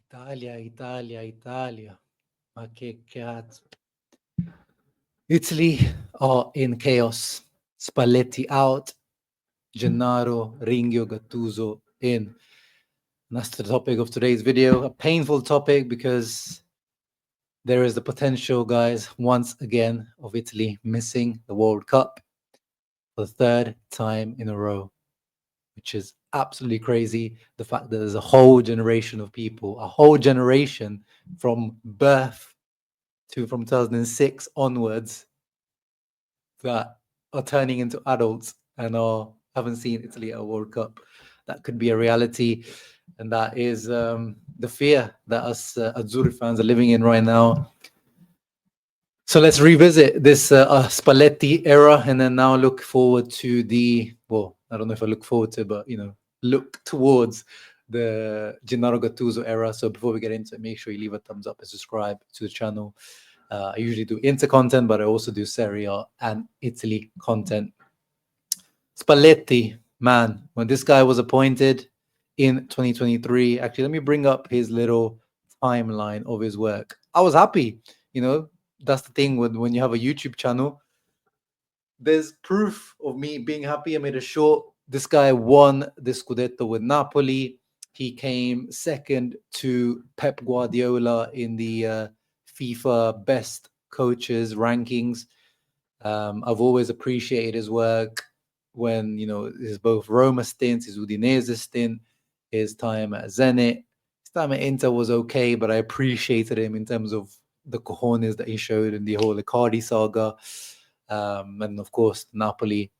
Italia, Italia, Italia. Ma che cazzo. Italy are in chaos. Spalletti out. Gennaro Gattuso in. And that's the topic of today's video. A painful topic because there is the potential, guys, once again, of Italy missing the World Cup for the third time in a row, which is absolutely crazy. The fact that there's a whole generation of people, a whole generation from birth from 2006 onwards that are turning into adults and haven't seen Italy at a World Cup. That could be a reality, and that is the fear that us Azzurri fans are living in right now. So let's revisit this Spalletti era, and then now look forward to I don't know if I look forward to, but look towards the Gennaro Gattuso era. So before we get into it, make sure you leave a thumbs up and subscribe to the channel. I usually do Inter content, but I also do Serie A and Italy content. Spalletti, man, when this guy was appointed in 2023, actually, let me bring up his little timeline of his work. I was happy. That's the thing when you have a YouTube channel. There's proof of me being happy. I made a short. This guy won the Scudetto with Napoli. He came second to Pep Guardiola in the FIFA best coaches rankings. I've always appreciated his work when, his both Roma stints, his Udinese stint, his time at Zenit. His time at Inter was okay, but I appreciated him in terms of the cojones that he showed in the whole Icardi saga. And of course, Napoli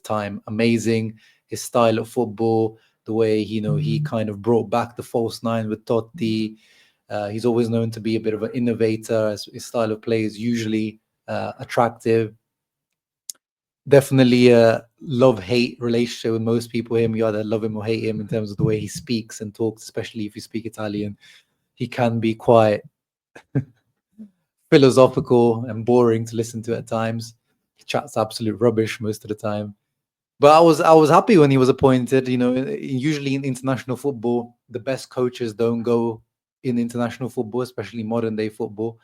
time, amazing. His style of football, the way, he kind of brought back the false nine with Totti. He's always known to be a bit of an innovator. His style of play is usually attractive. Definitely a love-hate relationship with most people. You either love him or hate him in terms of the way he speaks and talks, especially if you speak Italian. He can be quite philosophical and boring to listen to at times. He chats absolute rubbish most of the time. But I was happy when he was appointed. Usually in international football, the best coaches don't go in international football, especially modern day football.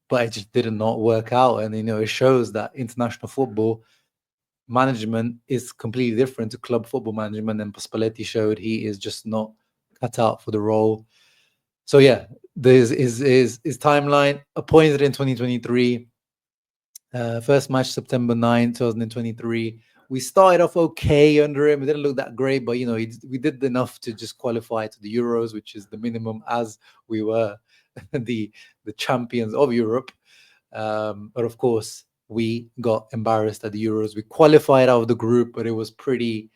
But it just did not work out. And, it shows that international football management is completely different to club football management. And Spalletti showed he is just not cut out for the role. So, yeah, there's his timeline. Appointed in 2023. First match, September 9, 2023. We started off okay under him. It didn't look that great, but, we did enough to just qualify to the Euros, which is the minimum, as we were the champions of Europe. But of course, we got embarrassed at the Euros. We qualified out of the group, but it was pretty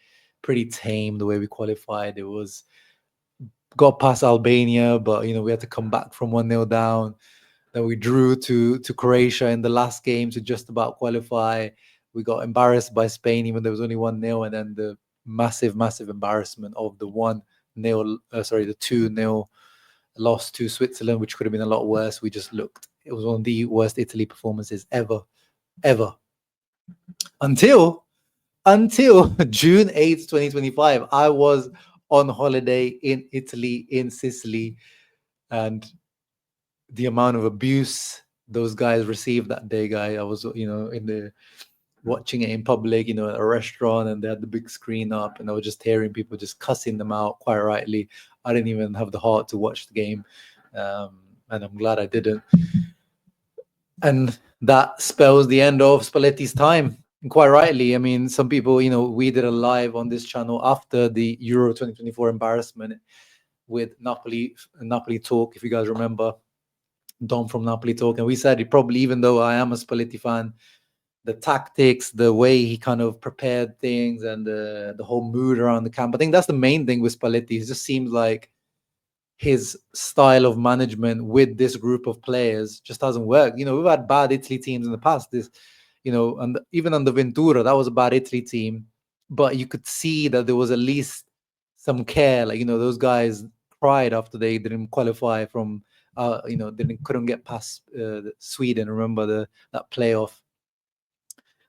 tame the way we qualified. It was got past Albania, but we had to come back from 1-0 down. Then we drew to Croatia in the last game to just about qualify. We got embarrassed by Spain, even though there was only 1-0, and then the massive embarrassment of the 2-0 loss to Switzerland, which could have been a lot worse. We just looked. It was one of the worst Italy performances ever. Until June 8th, 2025. I was on holiday in Italy, in Sicily, and the amount of abuse those guys received that day, guy. I was, in the watching it in public, at a restaurant, and they had the big screen up, and I was just hearing people just cussing them out, quite rightly. I didn't even have the heart to watch the game, and I'm glad I didn't. And that spells the end of Spalletti's time. And quite rightly, I mean, some people, we did a live on this channel after the Euro 2024 embarrassment with Napoli Talk, if you guys remember, Dom from Napoli Talk. And we said it probably, even though I am a Spalletti fan, the tactics, the way he kind of prepared things, and the whole mood around the camp. I think that's the main thing with Spalletti. It just seems like his style of management with this group of players just doesn't work. We've had bad Italy teams in the past. And even under Ventura, that was a bad Italy team. But you could see that there was at least some care. Like, those guys cried after they didn't qualify from, couldn't get past Sweden. Remember that playoff?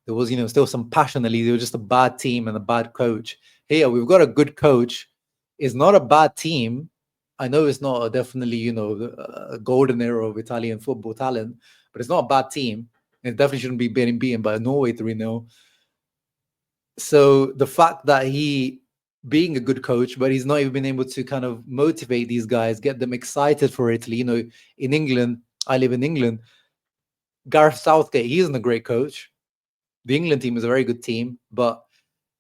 There was, still some passion. At least it was just a bad team and a bad coach. Here, we've got a good coach. It's not a bad team, I know it's not definitely, a golden era of Italian football talent, but it's not a bad team. It definitely shouldn't be being beaten by Norway 3-0. So the fact that he being a good coach, but he's not even been able to kind of motivate these guys, get them excited for Italy. In England, I live in England. Gareth Southgate, he isn't a great coach. The England team is a very good team, but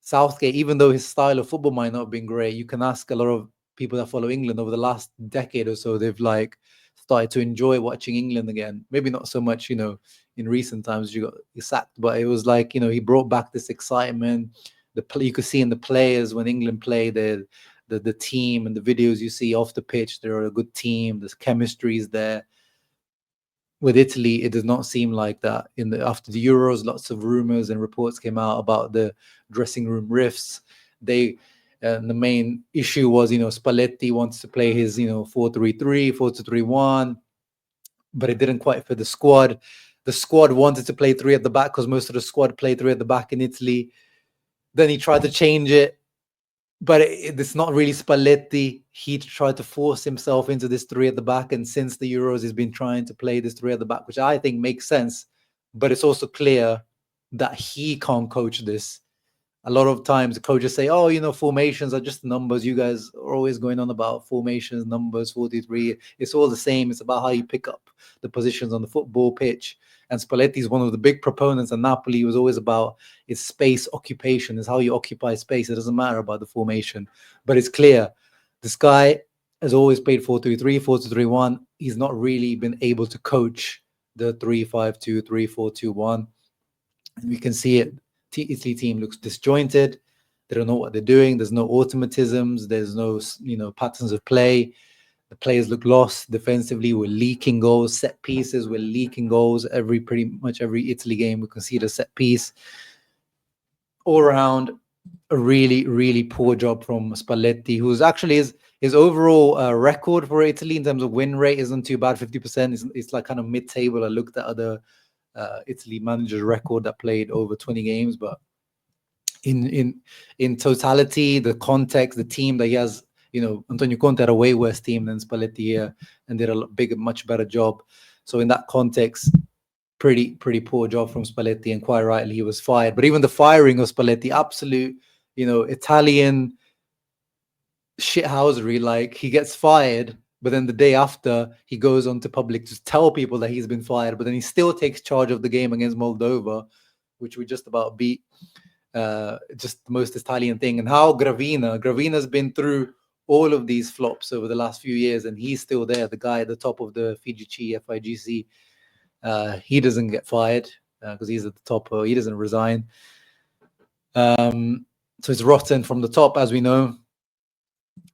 Southgate, even though his style of football might not have been great, you can ask a lot of people that follow England over the last decade or so, they've like started to enjoy watching England again. Maybe not so much, in recent times you got sacked, but it was like, he brought back this excitement. You could see in the players when England play, the team and the videos you see off the pitch, they're a good team. There's chemistry is there. With Italy, it does not seem like that. After the Euros, lots of rumors and reports came out about the dressing room rifts. The main issue was, Spalletti wants to play his, 4-3-3, 4-2-3-1, but it didn't quite fit the squad. The squad wanted to play three at the back because most of the squad played three at the back in Italy. Then he tried to change it, but it's not really Spalletti. He tried to force himself into this three at the back, and since the Euros, he's been trying to play this three at the back, which I think makes sense. But it's also clear that he can't coach this. A lot of times, the coaches say, "Oh, formations are just numbers. You guys are always going on about formations, numbers, 43. It's all the same. It's about how you pick up the positions on the football pitch." And Spalletti is one of the big proponents, and Napoli was always about its space occupation, is how you occupy space. It doesn't matter about the formation. But it's clear this guy has always played 4-3-3, 4-2-3-1. He's not really been able to coach the 3-5-2, 3-4-2-1. And we can see it. Italy team looks disjointed. They don't know what they're doing. There's no automatisms. There's no, patterns of play. The players look lost defensively. We're leaking goals, set pieces. We're leaking goals. Pretty much every Italy game, we concede a set piece. All around, a really, really poor job from Spalletti, who's actually his overall record for Italy in terms of win rate isn't too bad. 50%. It's like kind of mid-table. I looked at other Italy managers' record that played over 20 games, but in totality, the context, the team that he has, Antonio Conte had a way worse team than Spalletti here and did a much better job. So in that context, pretty poor job from Spalletti, and quite rightly he was fired. But even the firing of Spalletti, absolute, Italian shithousery. Like, he gets fired, but then the day after he goes on to public to tell people that he's been fired, but then he still takes charge of the game against Moldova, which we just about beat. Just the most Italian thing. And how Gravina's been through all of these flops over the last few years, and he's still there, the guy at the top of the FIGC. He doesn't get fired because he's at the top. He doesn't resign. So it's rotten from the top, as we know.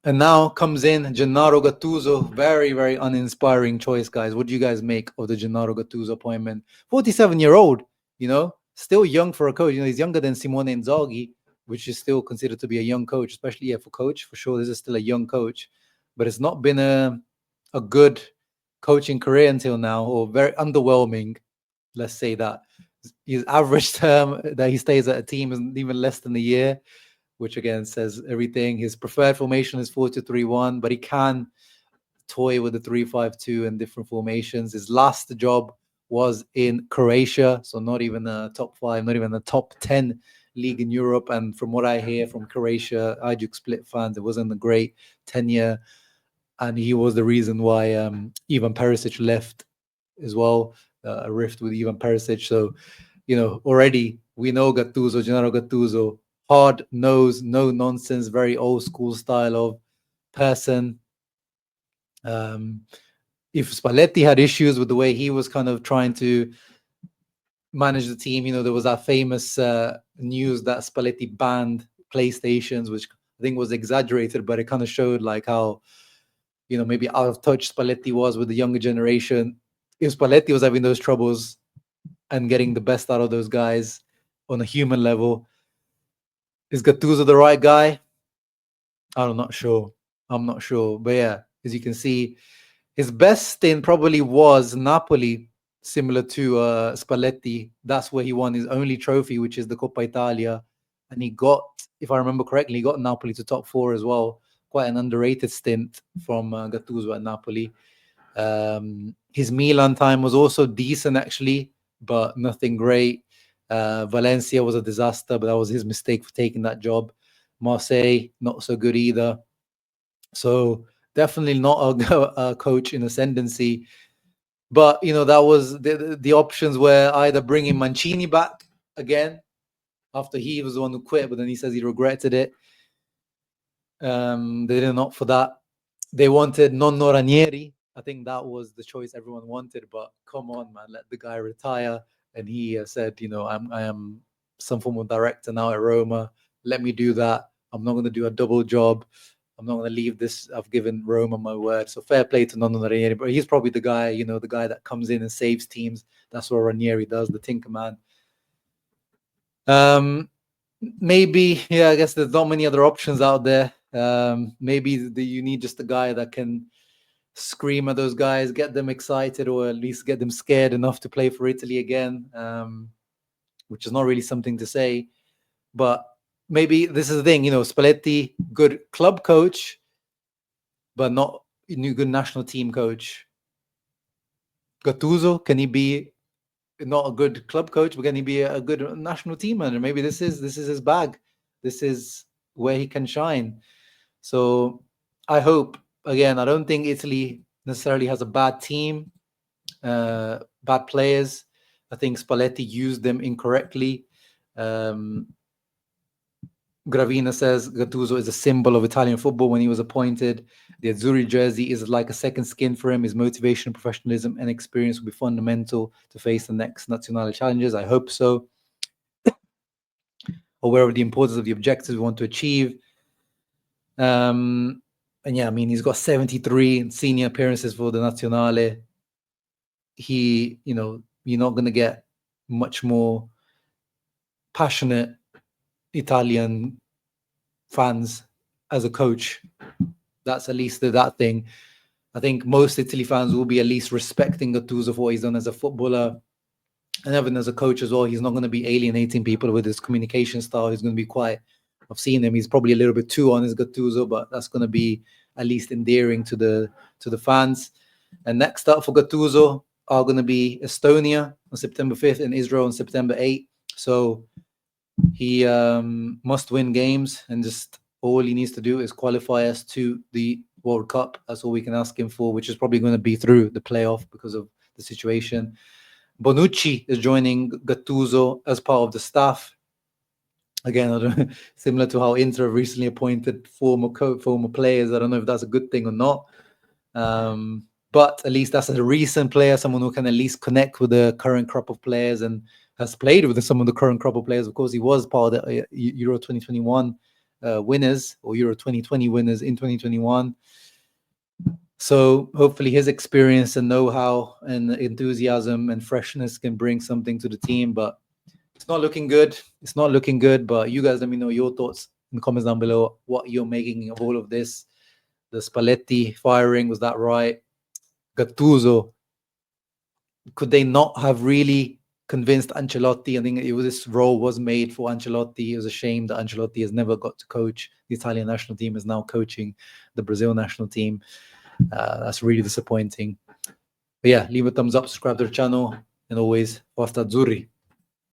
And now comes in Gennaro Gattuso. Very, very uninspiring choice, guys. What do you guys make of the Gennaro Gattuso appointment? 47-year-old, still young for a coach. He's younger than Simone Inzaghi, which is still considered to be a young coach, especially for coach. For sure, this is still a young coach. But it's not been a good coaching career until now, or very underwhelming. Let's say that. His average term that he stays at a team is even less than a year, which again says everything. His preferred formation is 4-2-3-1, but he can toy with the 3-5-2 and different formations. His last job was in Croatia, so not even a top 5, not even a top 10 league in Europe. And from what I hear from Croatia, Hajduk Split fans, it wasn't a great tenure, and he was the reason why Ivan Perisic left as well. A rift with Ivan Perisic. So, already we know Gattuso, Gennaro Gattuso, hard nose, no nonsense, very old school style of person. If Spalletti had issues with the way he was kind of trying to manage the team, there was that famous news that Spalletti banned PlayStations, which I think was exaggerated, but it kind of showed like how, maybe out of touch Spalletti was with the younger generation. If Spalletti was having those troubles and getting the best out of those guys on a human level, is Gattuso the right guy? I'm not sure. But yeah, as you can see, his best stint probably was Napoli, similar to Spalletti. That's where he won his only trophy, which is the Coppa Italia. And he got, if I remember correctly, he got Napoli to top 4 as well. quite an underrated stint from Gattuso at Napoli. His Milan time was also decent, actually, but nothing great. Valencia was a disaster, but that was his mistake for taking that job. Marseille, not so good either. So definitely not a coach in ascendancy. But, that was the options were either bringing Mancini back again after he was the one who quit, but then he says he regretted it. They didn't opt for that. They wanted Nonno Ranieri. I think that was the choice everyone wanted, but come on, man, let the guy retire. And he said, I am some form of director now at Roma. Let me do that. I'm not going to do a double job. I'm not going to leave this. I've given Roma my word. So fair play to Nonno Ranieri, but he's probably the guy, the guy that comes in and saves teams. That's what Ranieri does, the Tinker Man. Maybe, I guess there's not many other options out there. Maybe you need just a guy that can scream at those guys, get them excited, or at least get them scared enough to play for Italy again, which is not really something to say. But maybe this is the thing, Spalletti, good club coach, but not a good national team coach. Gattuso, can he be not a good club coach, but can he be a good national team manager? Maybe this is his bag. This is where he can shine. So I hope, again, I don't think Italy necessarily has a bad team, bad players. I think Spalletti used them incorrectly. Gravina says Gattuso is a symbol of Italian football when he was appointed. The Azzurri jersey is like a second skin for him. His motivation, professionalism, and experience will be fundamental to face the next Nazionale challenges. I hope so. Aware of the importance of the objectives we want to achieve. And he's got 73 senior appearances for the Nazionale. You're not going to get much more passionate Italian fans as a coach. That's at least that thing. I think most Italy fans will be at least respecting Gattuso for what he's done as a footballer and even as a coach as well. He's not going to be alienating people with his communication style. He's going to be quite, I've seen him, he's probably a little bit too honest, Gattuso, but that's going to be at least endearing to the fans. And next up for Gattuso are going to be Estonia on September 5th and Israel on September 8th. So he must win games, and just all he needs to do is qualify us to the World Cup. That's all we can ask him for, which is probably going to be through the playoff because of the situation. Bonucci is joining Gattuso as part of the staff. Again, similar to how Inter recently appointed former players. I don't know if that's a good thing or not. But at least that's a recent player, someone who can at least connect with the current crop of players and has played with some of the current crop of players. Of course, he was part of the Euro 2021 winners, or Euro 2020 winners in 2021. So hopefully his experience and know-how and enthusiasm and freshness can bring something to the team. But it's not looking good. It's not looking good. But you guys let me know your thoughts in the comments down below, what you're making of all of this. The Spalletti firing, was that right? Gattuso, could they not have really convinced Ancelotti? I think this role was made for Ancelotti. It was a shame that Ancelotti has never got to coach the Italian national team, is now coaching the Brazil national team. That's really disappointing. But yeah, leave a thumbs up, subscribe to the channel, and always, Forza Azzurri.